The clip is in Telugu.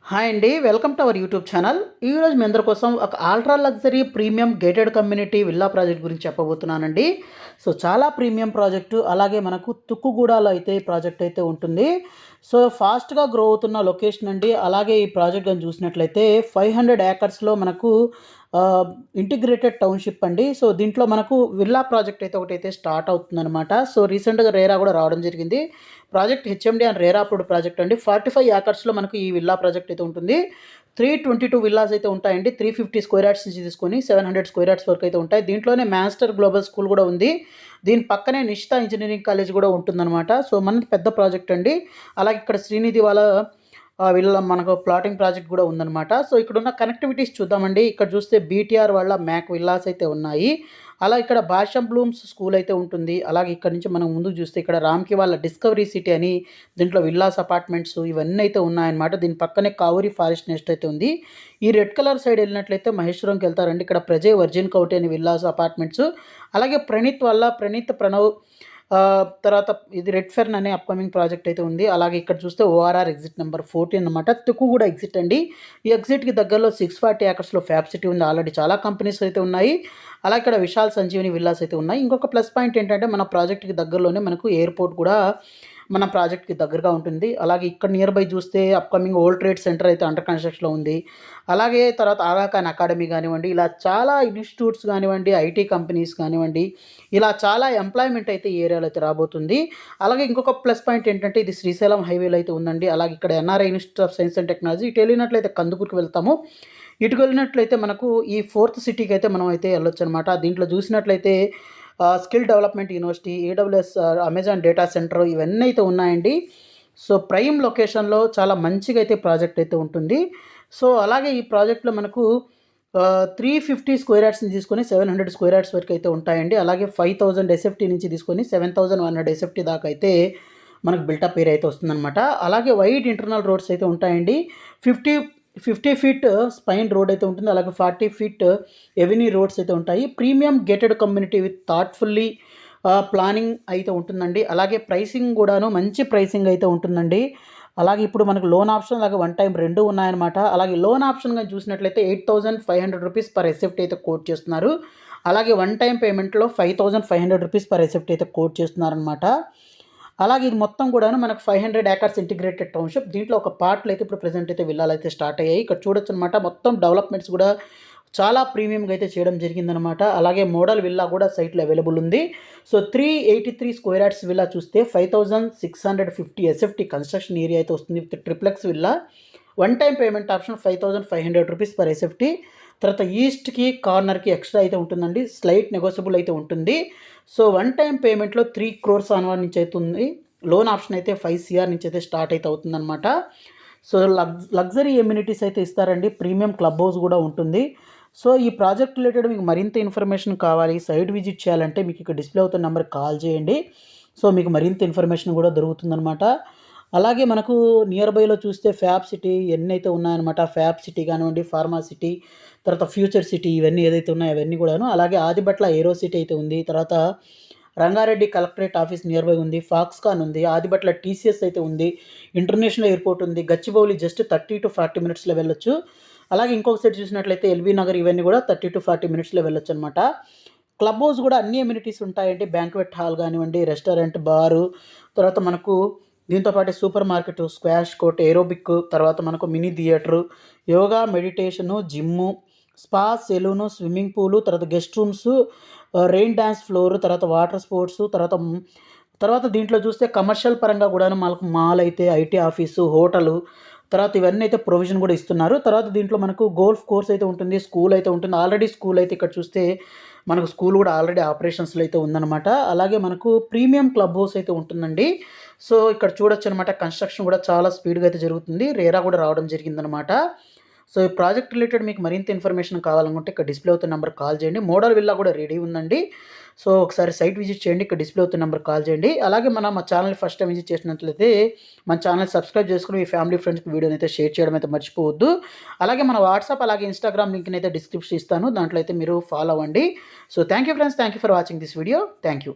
హాయ్ అండి. Welcome to our YouTube channel. ఈరోజు మీ అందరి కోసం ఒక ultra luxury premium gated community villa project గురించి చెప్పబోతున్నానండి. సో చాలా ప్రీమియం ప్రాజెక్టు. అలాగే మనకు తుక్కుగూడలో అయితే ఈ ప్రాజెక్ట్ అయితే ఉంటుంది. సో ఫాస్ట్‌గా గ్రో అవుతున్న లొకేషన్ అండి. అలాగే ఈ ప్రాజెక్ట్ గాని చూసినట్లయితే 500 ఏకర్స్‌లో మనకు ఇంటిగ్రేటెడ్ టౌన్‌షిప్ అండి. సో దీంట్లో మనకు విల్లా ప్రాజెక్ట్ అయితే ఒకటైతే స్టార్ట్ అవుతుందనమాట. సో రీసెంట్‌గా రేరా కూడా రావడం జరిగింది. Project HMD and RERA approved project అండి. 45 ఏకర్స్‌లో మనకు ఈ విల్లా ప్రాజెక్ట్ అయితే ఉంటుంది. 322 విల్లాస్ అయితే ఉంటాయండి. 350 స్క్వేర్ యార్డ్స్ నుంచి తీసుకొని 700 స్క్వేర్ యార్డ్స్ వరకు అయితే ఉంటాయి. దీంట్లోనే మాస్టర్ గ్లోబల్ స్కూల్ కూడా ఉంది. దీని పక్కనే నిషిత ఇంజినీరింగ్ కాలేజ్ కూడా ఉంటుందన్నమాట. సో మనది పెద్ద ప్రాజెక్ట్ అండి. అలాగే ఇక్కడ శ్రీనిధి వాళ్ళ వీళ్ళ మనకు ప్లాటింగ్ ప్రాజెక్ట్ కూడా ఉందన్నమాట. సో ఇక్కడున్న కనెక్టివిటీస్ చూద్దామండి. ఇక్కడ చూస్తే బీటీఆర్ వాళ్ళ మ్యాక్ విల్లాస్ అయితే ఉన్నాయి. అలా ఇక్కడ భాషం బ్లూమ్స్ స్కూల్ అయితే ఉంటుంది. అలాగే ఇక్కడ నుంచి మనం ముందుకు చూస్తే ఇక్కడ రామ్‌కి వాళ్ళ డిస్కవరీ సిటీ అని దీంట్లో విల్లాస్ అపార్ట్మెంట్స్ ఇవన్నీ అయితే ఉన్నాయన్నమాట. దీని పక్కనే కావేరి ఫారెస్ట్ నెస్ట్ అయితే ఉంది. ఈ రెడ్ కలర్ సైడ్ వెళ్ళినట్లయితే మహేశ్వరంకి వెళ్తారండి. ఇక్కడ ప్రజయ్ వర్జిన్ కౌటి అని విల్లాస్ అపార్ట్మెంట్స్. అలాగే ప్రణీత్ ప్రణవ్ తర్వాత ఇది రెడ్ ఫెర్న్ అనే అప్కమింగ్ ప్రాజెక్ట్ అయితే ఉంది. అలాగే ఇక్కడ చూస్తే ఓఆర్ఆర్ ఎగ్జిట్ నెంబర్ 14 అనమాట. తుక్కుగూడ ఎగ్జిట్ అండి. ఈ ఎగ్జిట్‌కి దగ్గరలో 640 ఏకర్స్‌లో ఫ్యాబ్ సిటీ ఉంది. ఆల్రెడీ చాలా కంపెనీస్ అయితే ఉన్నాయి. అలా ఇక్కడ విశాల్ సంజీవని విల్లాస్ అయితే ఉన్నాయి. ఇంకొక ప్లస్ పాయింట్ ఏంటంటే మన ప్రాజెక్ట్‌కి దగ్గరలోనే మనకు ఎయిర్‌పోర్ట్ కూడా మన ప్రాజెక్ట్‌కి దగ్గరగా ఉంటుంది. అలాగే ఇక్కడ నియర్ బై చూస్తే అప్కమింగ్ వరల్డ్ ట్రేడ్ సెంటర్ అయితే అండర్ కన్‌స్ట్రక్షన్‌లో ఉంది. అలాగే తర్వాత ఆగా ఖాన్ అకాడమీ కానివ్వండి, ఇలా చాలా ఇన్‌స్టిట్యూట్స్ కానివ్వండి, ఐటీ కంపెనీస్ కానివ్వండి, ఇలా చాలా ఎంప్లాయ్‌మెంట్ అయితే ఈ ఏరియాలో అయితే రాబోతుంది. అలాగే ఇంకొక ప్లస్ పాయింట్ ఏంటంటే ఇది శ్రీశైలం హైవేలో అయితే ఉందండి. అలాగే ఇక్కడ NRI institute of science and technology ఇటు వెళ్ళినట్లయితే కందుకూరుకి వెళ్తాము. ఇటు వెళ్ళినట్లయితే మనకు ఈ ఫోర్త్ సిటీకి అయితే మనం అయితే వెళ్ళొచ్చనమాట. దీంట్లో చూసినట్లయితే skill development university, AWS, Amazon data centre ఇవన్నీ అయితే ఉన్నాయండి. సో ప్రైమ్ లొకేషన్‌లో చాలా మంచిగా అయితే ప్రాజెక్ట్ అయితే ఉంటుంది. సో అలాగే ఈ ప్రాజెక్ట్‌లో మనకు 350 స్క్వేర్ యార్డ్స్‌ని తీసుకొని 700 స్క్వేర్ యార్డ్స్ వరకు అయితే ఉంటాయండి. అలాగే 5000 ఎస్ఎఫ్టీ నుంచి తీసుకొని 7100 ఎస్ఎఫ్టీ దాకా అయితే మనకు బిల్టప్ ఏరియా అయితే వస్తుందనమాట. అలాగే వైడ్ ఇంటర్నల్ రోడ్స్ అయితే ఉంటాయండి. 50 50 ఫీట్ స్పైన్ రోడ్ అయితే ఉంటుంది. అలాగే 40 ఫీట్ ఎవెన్యూ రోడ్స్ అయితే ఉంటాయి. Premium gated community with thoughtfully planning అయితే ఉంటుందండి. అలాగే ప్రైసింగ్ కూడాను మంచి ప్రైసింగ్ అయితే ఉంటుందండి. అలాగే ఇప్పుడు మనకు లోన్ ఆప్షన్ అలాగే వన్ టైమ్ 2 ఉన్నాయన్నమాట. అలాగే లోన్ ఆప్షన్ గాని చూసినట్లయితే ₹8,500 పర్ ఎస్ఎఫ్టీ అయితే కోట్ చేస్తున్నారు. అలాగే వన్ టైమ్ పేమెంట్‌లో ₹5,500 పర్ ఎస్ఎఫ్టీ అయితే కోట్ చేస్తున్నారనమాట. అలాగే ఇది మొత్తం కూడాను మనకు 500 ఏకర్స్ ఇంటిగ్రేటెడ్ టౌన్‌షిప్. దీంట్లో ఒక పార్ట్‌లో అయితే ఇప్పుడు ప్రెజెంట్ అయితే విల్లాలైతే స్టార్ట్ అయ్యాయి. ఇక్కడ చూడొచ్చనమాట. మొత్తం డెవలప్‌మెంట్స్ కూడా చాలా ప్రీమియంగా అయితే చేయడం జరిగిందనమాట. అలాగే మోడల్ విల్లా కూడా సైట్‌లో అవైలబుల్ ఉంది. సో 383 స్క్వేర్ యార్డ్స్ విల్లా చూస్తే 5650 ఎస్ఎఫ్టీ కన్‌స్ట్రక్షన్ ఏరియా అయితే వస్తుంది with triplex villa. One time payment option ₹5,500 per SFT. తర్వాత ఈస్ట్‌కి, కార్నర్‌కి ఎక్స్ట్రా అయితే ఉంటుందండి. స్లైట్ నెగోషియబుల్ అయితే ఉంటుంది. సో వన్ టైమ్ పేమెంట్‌లో 3 క్రోర్స్ ఆన్‌వర్డ్ నుంచి అయితే ఉంది. లోన్ ఆప్షన్ అయితే 5 సీఆర్ నుంచి అయితే స్టార్ట్ అయితే అవుతుందనమాట. సో లగ్జరీ ఎమ్యూనిటీస్ అయితే ఇస్తారండి. ప్రీమియం క్లబ్ హౌస్ కూడా ఉంటుంది. సో ఈ ప్రాజెక్ట్ రిలేటెడ్ మీకు మరింత ఇన్ఫర్మేషన్ కావాలి, సైట్ విజిట్ చేయాలంటే మీకు ఇక్కడ డిస్‌ప్లే అవుతున్న నంబర్‌కి కాల్ చేయండి. సో మీకు మరింత ఇన్ఫర్మేషన్ కూడా దొరుకుతుందనమాట. అలాగే మనకు నియర్ బైలో చూస్తే ఫ్యాబ్ సిటీ ఇయన్నీ అయితే ఉన్నాయన్నమాట. ఫ్యాబ్ సిటీ కానివ్వండి, ఫార్మా సిటీ, తర్వాత ఫ్యూచర్ సిటీ ఇవన్నీ ఏదైతే ఉన్నాయో అవన్నీ కూడాను. అలాగే ఆదిబట్ల ఏరో సిటీ అయితే ఉంది. తర్వాత Rangareddy collectorate office near by ఉంది. ఫాక్స్‌కాన్ ఉంది. ఆదిబట్ల టీసీఎస్ అయితే ఉంది. ఇంటర్నేషనల్ ఎయిర్‌పోర్ట్ ఉంది. గచ్చిబౌలి జస్ట్ 30-40 మినిట్స్‌లో వెళ్ళొచ్చు. అలాగే ఇంకొక సైడ్ చూసినట్లయితే ఎల్బీ నగర్ ఇవన్నీ కూడా 30-40 మినిట్స్‌లో వెళ్ళొచ్చనమాట. క్లబ్ హౌస్ కూడా అన్ని అమ్యూనిటీస్ ఉంటాయండి. బ్యాంక్వెట్ హాల్ కానివ్వండి, రెస్టారెంట్, బారు, తర్వాత మనకు దీంతో పాటు super market, squash court, aerobic, తర్వాత మనకు mini theatre, yoga, meditation, gym, spa, salon, swimming pool, తర్వాత guest rooms, rain dance floor, తర్వాత వాటర్ స్పోర్ట్సు, తర్వాత దీంట్లో చూస్తే కమర్షియల్ పరంగా కూడాను మనకు మాల్ అయితే, ఐటీ ఆఫీసు, హోటలు, తర్వాత ఇవన్నీ అయితే ప్రొవిజన్ కూడా ఇస్తున్నారు. తర్వాత దీంట్లో మనకు గోల్ఫ్ కోర్స్ అయితే ఉంటుంది. స్కూల్ అయితే ఉంటుంది. ఆల్రెడీ స్కూల్ అయితే ఇక్కడ చూస్తే మనకు స్కూల్ కూడా ఆల్రెడీ ఆపరేషన్స్‌లో అయితే ఉందన్నమాట. అలాగే మనకు ప్రీమియం క్లబ్ హౌస్ అయితే ఉంటుందండి. సో ఇక్కడ చూడొచ్చనమాట. కన్‌స్ట్రక్షన్ కూడా చాలా స్పీడ్‌గా అయితే జరుగుతుంది. రేరా కూడా రావడం జరిగిందనమాట. సో ఈ ప్రాజెక్ట్ రిలేటెడ్ మీకు మరింత ఇన్ఫర్మేషన్ కావాలనుకుంటే ఇక్కడ డిస్‌ప్లే అవుతున్న నంబర్‌కి కాల్ చేయండి. మోడల్ విల్లా కూడా రెడీ ఉందండి. సో ఒకసారి సైట్ విజిట్ చేయండి. ఇక్కడ డిస్‌ప్లే అవుతున్న నంబర్‌కి కాల్ చేయండి. అలాగే మా ఛానల్ ఫస్ట్ టైమ్ విజిట్ చేసినట్లయితే మన ఛానల్ సబ్స్క్రైబ్ చేసుకొని మీ ఫ్యామిలీ ఫ్రెండ్స్‌కి వీడియోని అయితే షేర్ చేయడం అయితే మర్చిపోవద్దు. అలాగే మన వాట్సాప్ అలాగే ఇన్‌స్టాగ్రామ్ లింక్‌ని అయితే డిస్క్రిప్షన్ ఇస్తాను. దాంట్లో అయితే మీరు ఫాలో అవ్వండి. So thank you friends. Thank you for watching this video. Thank you.